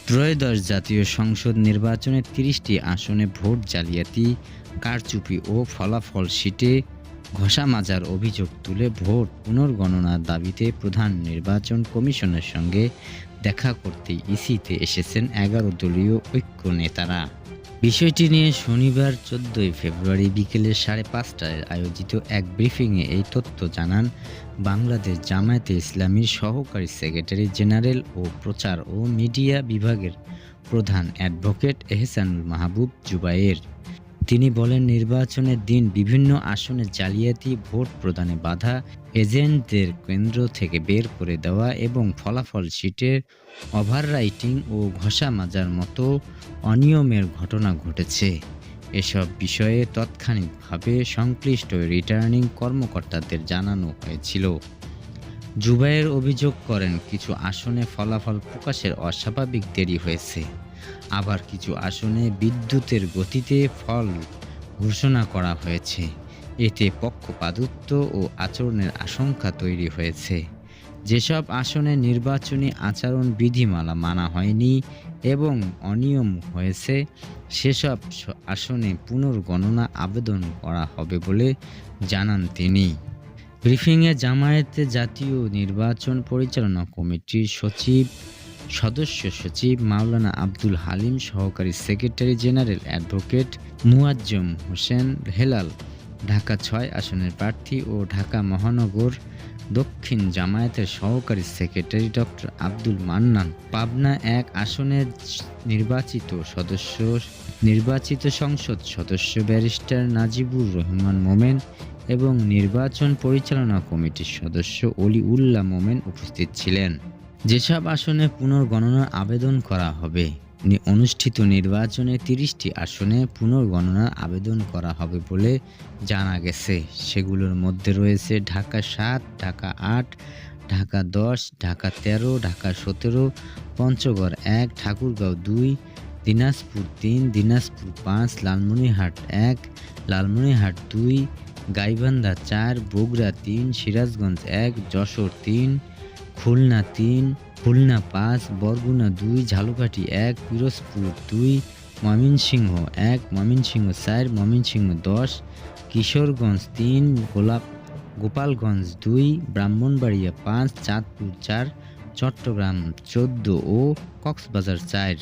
ত্রয়োদশ জাতীয় সংসদ নির্বাচনে ৩০টি আসনে ভোট জালিয়াতি, কারচুপি ও ফলাফল শিটে ঘষামাজার অভিযোগ তুলে ভোট পুনর্গণনার দাবিতে প্রধান নির্বাচন কমিশনের সঙ্গে দেখা করতে ইসিতে এসেছেন ১১ দলীয় ঐক্য নেতারা। বিষয়টি নিয়ে শনিবার ১৪ ফেব্রুয়ারি বিকেলে ৫:৩০টায় আয়োজিত এক ব্রিফিংয়ে এই তথ্য জানান বাংলাদেশ জামায়াতে ইসলামীর সহকারী সেক্রেটারি জেনারেল ও প্রচার ও মিডিয়া বিভাগের প্রধান অ্যাডভোকেট এহসানুল মাহবুব জুবায়ের। তিনি বলেন, নির্বাচনের দিন বিভিন্ন আসনে জালিয়াতি, ভোট প্রদানে বাধা, এজেন্টদের কেন্দ্র থেকে বের করে দেওয়া এবং ফলাফল শিটের ওভাররাইটিং ও ঘষামাজার মতো অনিয়মের ঘটনা ঘটেছে। এসব বিষয়ে তাৎক্ষণিকভাবে সংশ্লিষ্ট রিটার্নিং কর্মকর্তাদের জানানো হয়েছিল। জুবায়ের অভিযোগ করেন, কিছু আসনে ফলাফল প্রকাশের অস্বাভাবিক দেরি হয়েছে, আবার কিছু আসনে বিদ্যুতের গতিতে ফল ঘোষণা করা হয়েছে। এতে পক্ষপাতিত্ব ও আচরণের আশঙ্কা তৈরি হয়েছে। যেসব আসনে নির্বাচনী আচরণ বিধিমালা মানা হয়নি এবং অনিয়ম হয়েছে, সেসব আসনে পুনর্গণনা আবেদন করা হবে বলে জানান তিনি। ব্রিফিংয়ে জামায়াতে জাতীয় নির্বাচন পরিচালনা কমিটির সদস্য সচিব মাওলানা আব্দুল হালিম, সহকারী secretary general advocate Muazzam Hossain Helal, Dhaka ৬ আসনের প্রার্থী ও ঢাকা মহানগর দক্ষিণ জামায়াতের সহকারী সেক্রেটারি ডক্টর আব্দুল মান্নান, পাবনা ১ আসনের নির্বাচিত সংসদ সদস্য ব্যারিস্টার নাজিবুর রহমান মোমেন এবং নির্বাচন পরিচালনা কমিটির সদস্য অলিউল্লাহ মোমেন উপস্থিত ছিলেন। যেসব আসনে পুনর্গণনার আবেদন করা হবে, অনুষ্ঠিত নির্বাচনে ৩০টি আসনে পুনর্গণনার আবেদন করা হবে বলে জানা গেছে। সেগুলোর মধ্যে রয়েছে ঢাকা ৭, ঢাকা ৮, ঢাকা ১০, ঢাকা ১৩, ঢাকা ১৭, পঞ্চগড় ১, ঠাকুরগাঁও ২, দিনাজপুর ৩, দিনাজপুর ৫, লালমনিরহাট ১, লালমনিরহাট ২, গাইবান্ধা ৪, বগুড়া ৩, সিরাজগঞ্জ ১, যশোর ৩, খুলনা ৩, খুলনা ৫, বরগুনা ২, ঝালকাঠি ১, পিরোজপুর ২, ময়মনসিংহ ১, ময়মনসিংহ ৪, ময়মনসিংহ ১০, কিশোরগঞ্জ ৩, গোপালগঞ্জ ২, ব্রাহ্মণবাড়িয়া ৫, চাঁদপুর ৪, চট্টগ্রাম ১৪ ও কক্সবাজার ৪।